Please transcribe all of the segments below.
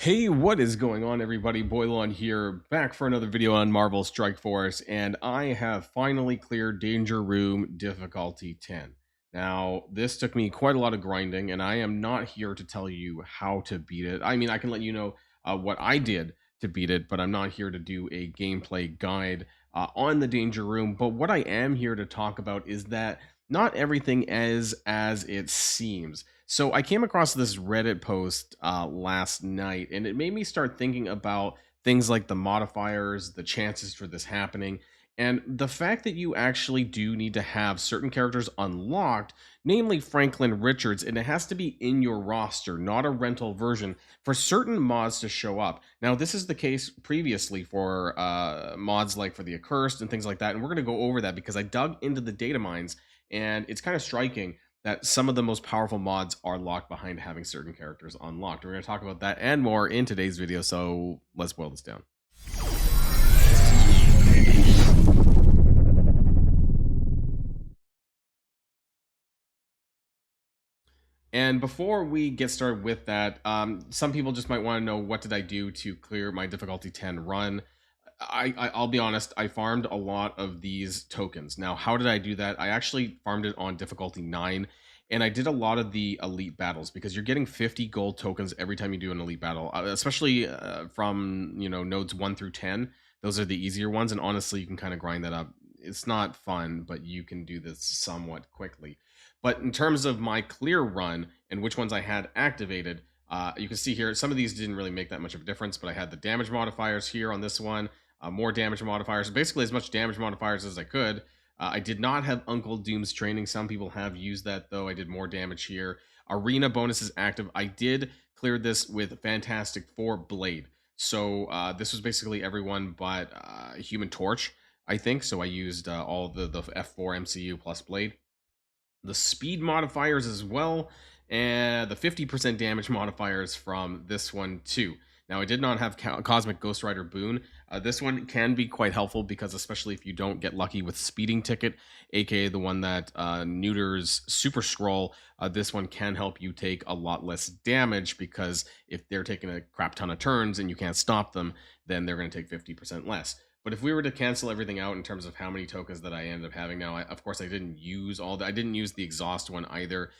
Hey, what is going on, everybody? Boilon here, back for another video on Marvel Strike Force, and I have finally cleared Danger Room difficulty 10. Now, this took me quite a lot of grinding, and I am not here to tell you how to beat it. I mean, I can let you know what I did to beat it, but I'm not here to do a gameplay guide on the Danger Room. But what I am here to talk about is that not everything is as it seems. So I came across this Reddit post last night, and it made me start thinking about things like the modifiers, the chances for this happening, and the fact that you actually do need to have certain characters unlocked, namely Franklin Richards, and it has to be in your roster, not a rental version, for certain mods to show up. Now, this is the case previously for mods like for the Accursed and things like that, and we're going to go over that because I dug into the data mines, and it's kind of striking that some of the most powerful mods are locked behind having certain characters unlocked. We're going to talk about that and more in today's video, so let's boil this down. And before we get started with that, some people just might want to know, what did I do to clear my difficulty 10 run? I'll be honest, I farmed a lot of these tokens. Now, how did I do that? I actually farmed it on difficulty 9, and I did a lot of the elite battles because you're getting 50 gold tokens every time you do an elite battle, especially from nodes 1 through 10. Those are the easier ones, and honestly, you can kind of grind that up. It's not fun, but you can do this somewhat quickly. But in terms of my clear run and which ones I had activated, you can see here, some of these didn't really make that much of a difference, but I had the damage modifiers here on this one, more damage modifiers, basically as much damage modifiers as I could. I did not have Uncle Doom's training. Some people have used that, though. I did more damage here. Arena bonus is active. I did clear this with Fantastic Four Blade. So this was basically everyone but Human Torch, I think. So I used all the F4 MCU plus Blade. The speed modifiers as well, and the 50% damage modifiers from this one too. Now, I did not have Cosmic Ghost Rider Boon. This one can be quite helpful because, especially if you don't get lucky with Speeding Ticket, aka the one that neuters Super Scroll, this one can help you take a lot less damage because if they're taking a crap ton of turns and you can't stop them, then they're going to take 50% less. But if we were to cancel everything out in terms of how many tokens that I ended up having now, of course, I didn't use all that. I didn't use the exhaust one either.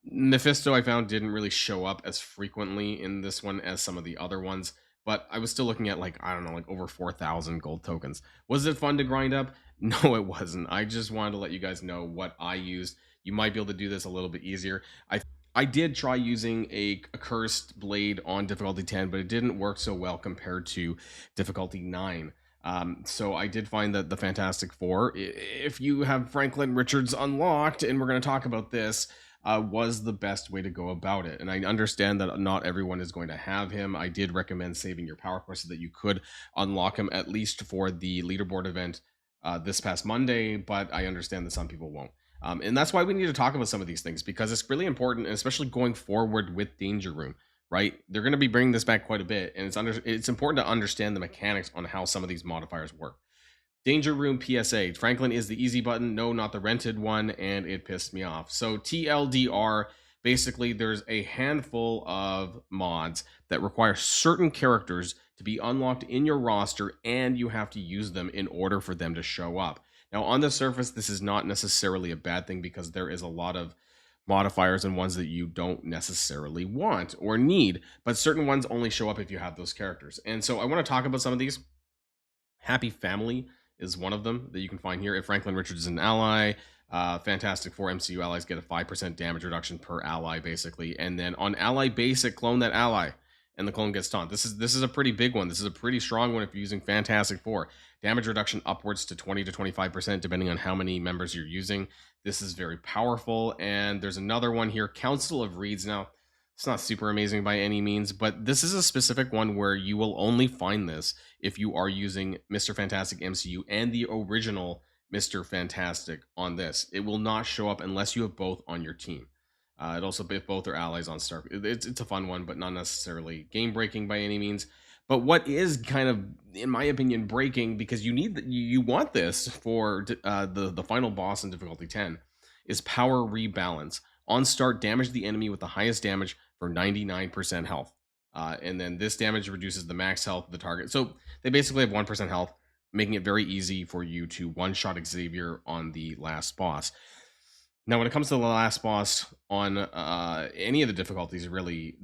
Mephisto, I found, didn't really show up as frequently in this one as some of the other ones, but I was still looking at, like, I don't know, like over 4,000 gold tokens. Was it fun to grind up? No, it wasn't. I just wanted to let you guys know what I used. You might be able to do this a little bit easier. I did try using a cursed blade on difficulty 10, but it didn't work so well compared to difficulty 9. So I did find that the Fantastic Four, if you have Franklin Richards unlocked, and we're going to talk about this, was the best way to go about it. And I understand that not everyone is going to have him. I did recommend saving your power core so that you could unlock him at least for the leaderboard event this past Monday, but I understand that some people won't. And that's why we need to talk about some of these things, because it's really important, especially going forward with Danger Room. Right, they're going to be bringing this back quite a bit, and it's important to understand the mechanics on how some of these modifiers work. Danger Room PSA: Franklin is the easy button, no, not the rented one, and it pissed me off. So TLDR, basically, there's a handful of mods that require certain characters to be unlocked in your roster, and you have to use them in order for them to show up. Now, on the surface, this is not necessarily a bad thing because there is a lot of modifiers and ones that you don't necessarily want or need, but certain ones only show up if you have those characters. And so I want to talk about some of these. Happy Family is one of them that you can find here. If Franklin Richards is an ally, Fantastic Four MCU allies get a 5% damage reduction per ally, basically. And then on ally basic, clone that ally, and the clone gets taunt. This is a pretty big one. This is a pretty strong one if you're using Fantastic Four. Damage reduction upwards to 20 to 25%, depending on how many members you're using. This is very powerful. And there's another one here, Council of Reeds. Now, it's not super amazing by any means, but this is a specific one where you will only find this if you are using Mr. Fantastic MCU and the original Mr. Fantastic on this. It will not show up unless you have both on your team. It also, if both are allies on Star, it's a fun one, but not necessarily game breaking by any means. But what is kind of, in my opinion, breaking, because you want this for the final boss in difficulty 10, is Power Rebalance. On start, damage the enemy with the highest damage for 99% health. And then this damage reduces the max health of the target. So they basically have 1% health, making it very easy for you to one-shot Xavier on the last boss. Now, when it comes to the last boss on any of the difficulties, really,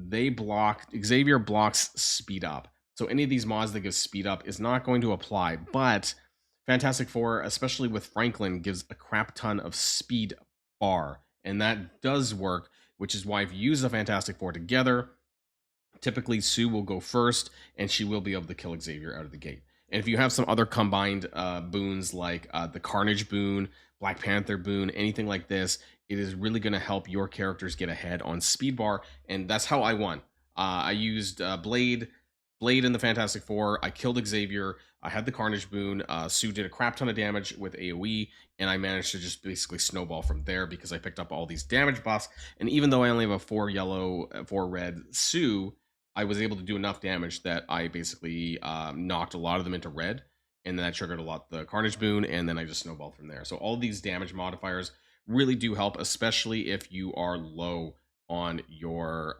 Xavier blocks speed up. So any of these mods that give speed up is not going to apply. But Fantastic Four, especially with Franklin, gives a crap ton of speed bar. And that does work, which is why if you use the Fantastic Four together, typically Sue will go first, and she will be able to kill Xavier out of the gate. And if you have some other combined boons like the Carnage boon, Black Panther boon, anything like this, it is really going to help your characters get ahead on speed bar, and that's how I won. I used Blade in the Fantastic Four. I killed Xavier. I had the Carnage boon. Sue did a crap ton of damage with AoE, and I managed to just basically snowball from there because I picked up all these damage buffs. And even though I only have a 4 yellow, 4 red Sue, I was able to do enough damage that I basically knocked a lot of them into red, and then I triggered a lot the Carnage boon, and then I just snowballed from there. So all these damage modifiers really do help, especially if you are low on your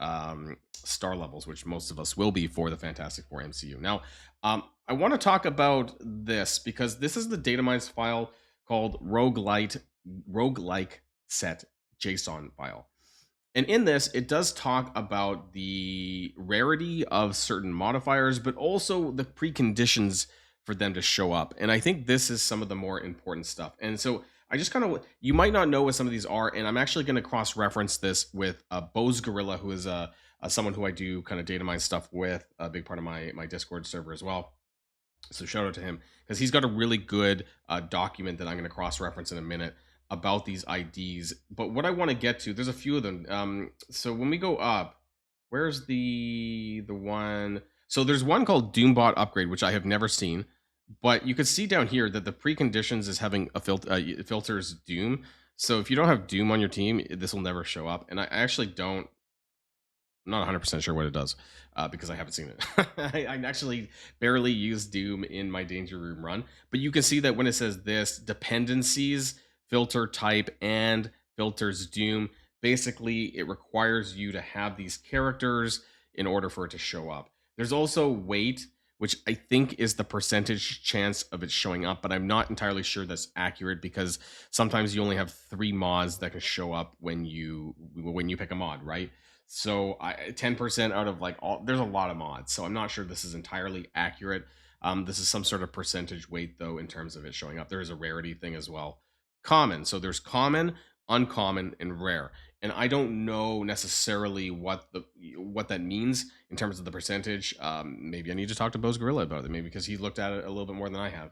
star levels, which most of us will be for the Fantastic Four MCU. Now, I want to talk about this because this is the datamines file called roguelike set JSON file. And in this, it does talk about the rarity of certain modifiers, but also the preconditions for them to show up. And I think this is some of the more important stuff. And so I just kind of, you might not know what some of these are, and I'm actually going to cross-reference this with Bose Gorilla, who is someone who I do kind of data mine stuff with, a big part of my Discord server as well. So shout out to him because he's got a really good document that I'm going to cross-reference in a minute about these IDs. But what I want to get to, there's a few of them. So when we go up, where's the one? So there's one called Doombot Upgrade, which I have never seen. But you can see down here that the preconditions is having a filters Doom. So if you don't have Doom on your team, this will never show up. And I actually don't. I'm not 100% sure what it does because I haven't seen it. I actually barely use Doom in my Danger Room run. But you can see that when it says this, dependencies, filter type, and filters Doom, basically it requires you to have these characters in order for it to show up. There's also weight, which I think is the percentage chance of it showing up, but I'm not entirely sure that's accurate because sometimes you only have 3 mods that can show up when you pick a mod, right? So 10% out of like all, there's a lot of mods, so I'm not sure this is entirely accurate. This is some sort of percentage weight though in terms of it showing up. There is a rarity thing as well. Common, so there's common, uncommon, and rare, and I don't know necessarily what that means in terms of the percentage. Maybe I need to talk to Bose Gorilla about it, maybe because he looked at it a little bit more than I have.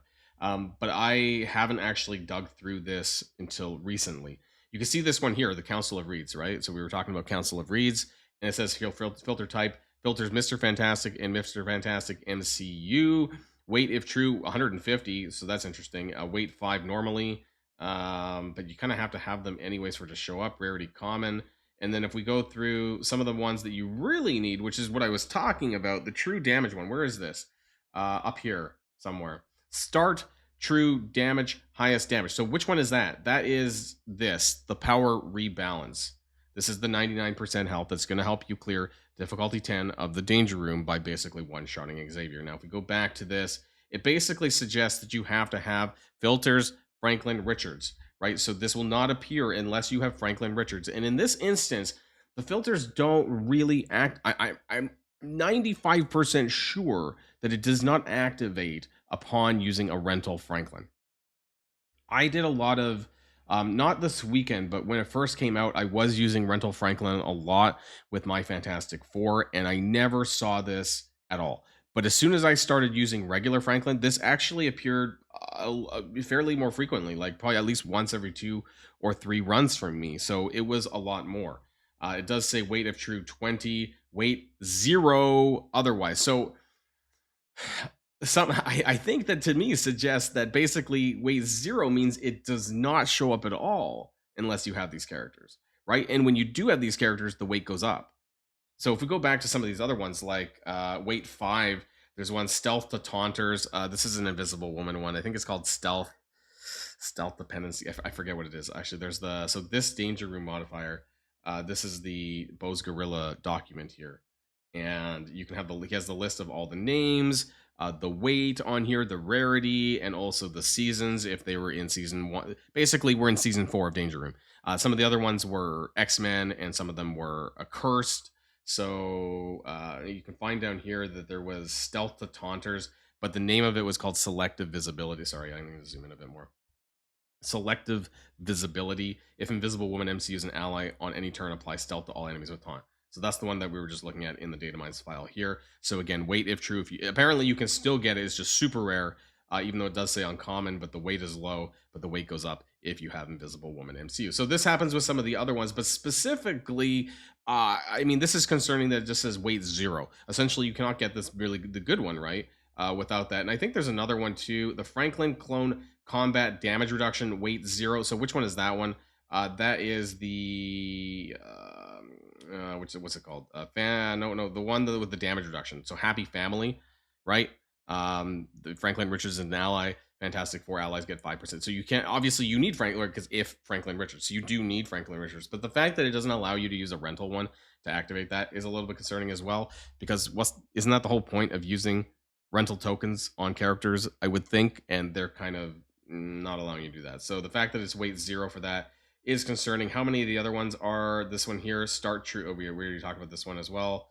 But I haven't actually dug through this until recently. You can see this one here, the Council of Reeds, right? So we were talking about Council of Reeds, and it says here filter type, filters Mr. Fantastic and Mr. Fantastic MCU. Weight, if true, 150, so that's interesting. Weight 5 normally, but you kind of have to have them anyways for it to show up. Rarity common. And then if we go through some of the ones that you really need, which is what I was talking about, the true damage one. Where is this? Up here somewhere. Start true damage, highest damage. So which one is that? That is this, the power rebalance. This is the 99% health that's going to help you clear difficulty 10 of the Danger Room by basically one-shotting Xavier. Now, if we go back to this, it basically suggests that you have to have filters Franklin Richards, right? So this will not appear unless you have Franklin Richards. And in this instance, the filters don't really act. I'm 95% sure that it does not activate upon using a rental Franklin. I did a lot of, not this weekend, but when it first came out, I was using rental Franklin a lot with my Fantastic Four, and I never saw this at all. But as soon as I started using regular Franklin, this actually appeared fairly more frequently, like probably at least once every 2 or 3 runs from me. So it was a lot more. It does say weight if true 20, weight 0 otherwise. So I think that to me suggests that basically weight 0 means it does not show up at all unless you have these characters, right? And when you do have these characters, the weight goes up. So if we go back to some of these other ones, like weight 5, there's one stealth to taunters. This is an Invisible Woman one. I think it's called stealth dependency. I forget what it is. Actually, there's so this Danger Room modifier. This is the Bose Gorilla document here. and you can have he has the list of all the names, the weight on here, the rarity, and also the seasons if they were in season one. Basically, we're in season 4 of Danger Room. Some of the other ones were X-Men, and some of them were accursed. So you can find down here that there was Stealth to Taunters, but the name of it was called Selective Visibility. Sorry, I'm going to zoom in a bit more. Selective Visibility. If Invisible Woman MC is an ally on any turn, apply stealth to all enemies with taunt. So that's the one that we were just looking at in the data mines file here. So again, wait if true. If you, apparently you can still get it. It's just super rare, even though it does say uncommon, but the weight is low, but the weight goes up if you have Invisible Woman MCU. So this happens with some of the other ones, but specifically, I mean, this is concerning that it just says weight 0. Essentially, you cannot get this really the good one, right? Without that. And I think there's another one too. The Franklin Clone Combat Damage Reduction, weight 0. So which one is that one? That is the what's it called? No, the one with the damage reduction. So Happy Family, right? The Franklin Richards is an ally. Fantastic Four allies get 5%. So you can't, obviously you need Franklin, because if Franklin Richards, so you do need Franklin Richards. But the fact that it doesn't allow you to use a rental one to activate that is a little bit concerning as well, because isn't that the whole point of using rental tokens on characters, I would think, and they're kind of not allowing you to do that. So the fact that it's weight 0 for that is concerning. How many of the other ones are this one here? Start True. Oh, we already talked about this one as well.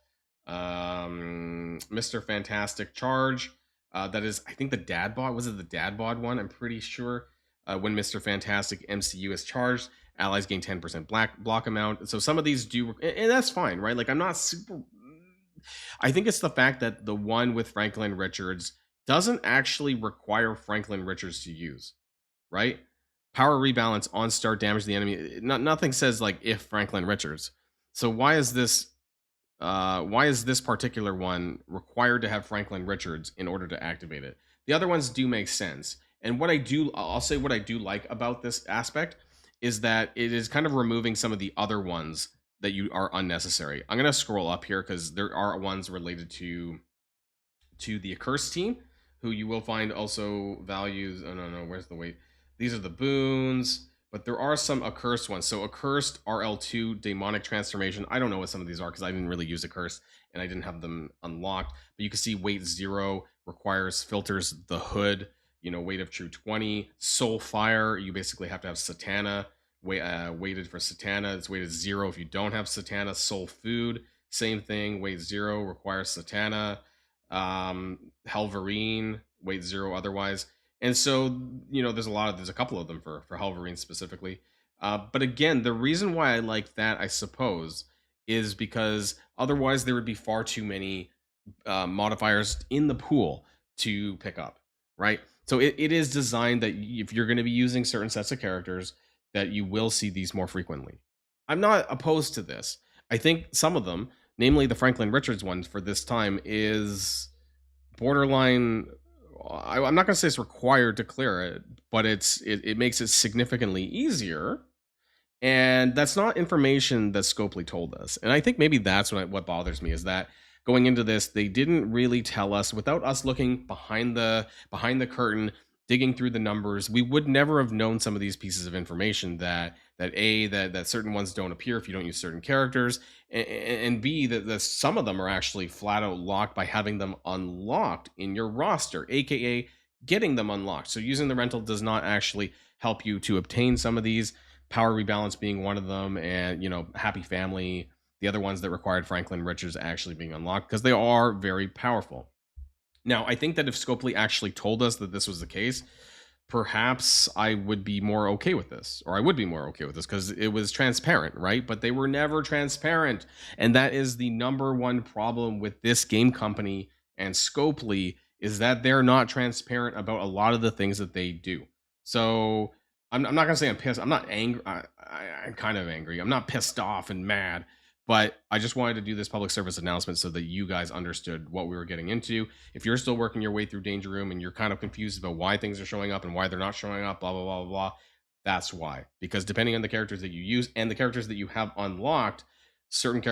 Mr. Fantastic Charge. That is, I think, the dad bod. Was it the dad bod one? I'm pretty sure. When Mr. Fantastic MCU is charged, allies gain 10% block amount. So some of these do, and that's fine, right? Like, I'm not super. I think it's the fact that the one with Franklin Richards doesn't actually require Franklin Richards to use, right? Power rebalance on start, damage the enemy. Nothing says like if Franklin Richards. So why is this particular one required to have Franklin Richards in order to activate it? The other ones do make sense. And I'll say what I do like about this aspect is that it is kind of removing some of the other ones that you are unnecessary. I'm going to scroll up here because there are ones related to the accursed team, who you will find also values. Oh, no, where's the weight? These are the boons, but there are some accursed ones. So accursed RL2 demonic transformation. I don't know what some of these are because I didn't really use accursed and I didn't have them unlocked. But you can see weight 0 requires filters the hood. Weight of true 20. Soul Fire, you basically have to have Satana. Weighted for Satana, it's weighted 0 if you don't have Satana. Soul Food, same thing, weight 0 requires Satana. Helverine, weight 0 otherwise. And so, there's a couple of them for Helverine specifically. But again, the reason why I like that, I suppose, is because otherwise there would be far too many modifiers in the pool to pick up, right? So it is designed that if you're going to be using certain sets of characters, that you will see these more frequently. I'm not opposed to this. I think some of them, namely the Franklin Richards one for this time, is borderline. I'm not going to say it's required to clear it, but it makes it significantly easier. And that's not information that Scopely told us. And I think maybe that's what bothers me, is that going into this, they didn't really tell us, without us looking behind the curtain, digging through the numbers, we would never have known some of these pieces of information, that certain ones don't appear if you don't use certain characters, and B, that some of them are actually flat out locked by having them unlocked in your roster, aka getting them unlocked. So using the rental does not actually help you to obtain some of these, Power Rebalance being one of them, and Happy Family, the other ones that required Franklin Richards actually being unlocked, because they are very powerful. Now, I think that if Scopely actually told us that this was the case, perhaps I would be more okay with this, or I would be more okay with this, because it was transparent, right? But they were never transparent. And that is the number one problem with this game company and Scopely, is that they're not transparent about a lot of the things that they do. So I'm not going to say I'm pissed. I'm not angry. I'm kind of angry. I'm not pissed off and mad. But I just wanted to do this public service announcement so that you guys understood what we were getting into. If you're still working your way through Danger Room and you're kind of confused about why things are showing up and why they're not showing up, blah, blah, blah, blah, that's why. Because depending on the characters that you use and the characters that you have unlocked, certain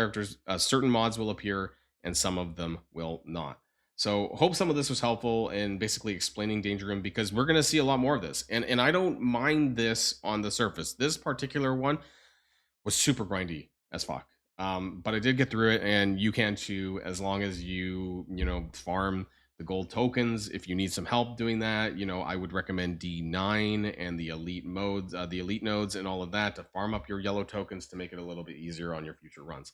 mods will appear and some of them will not. So hope some of this was helpful in basically explaining Danger Room, because we're going to see a lot more of this. And I don't mind this on the surface. This particular one was super grindy as fuck. But I did get through it, and you can too, as long as you farm the gold tokens. If you need some help doing that, I would recommend D9 and the elite modes, the elite nodes, and all of that to farm up your yellow tokens to make it a little bit easier on your future runs.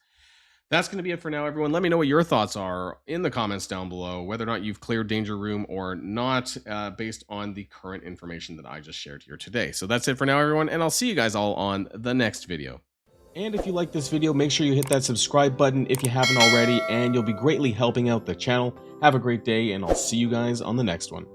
That's going to be it for now, everyone. Let me know what your thoughts are in the comments down below, whether or not you've cleared Danger Room or not, based on the current information that I just shared here today. So that's it for now, everyone, and I'll see you guys all on the next video. And if you like this video, make sure you hit that subscribe button if you haven't already, and you'll be greatly helping out the channel. Have a great day, and I'll see you guys on the next one.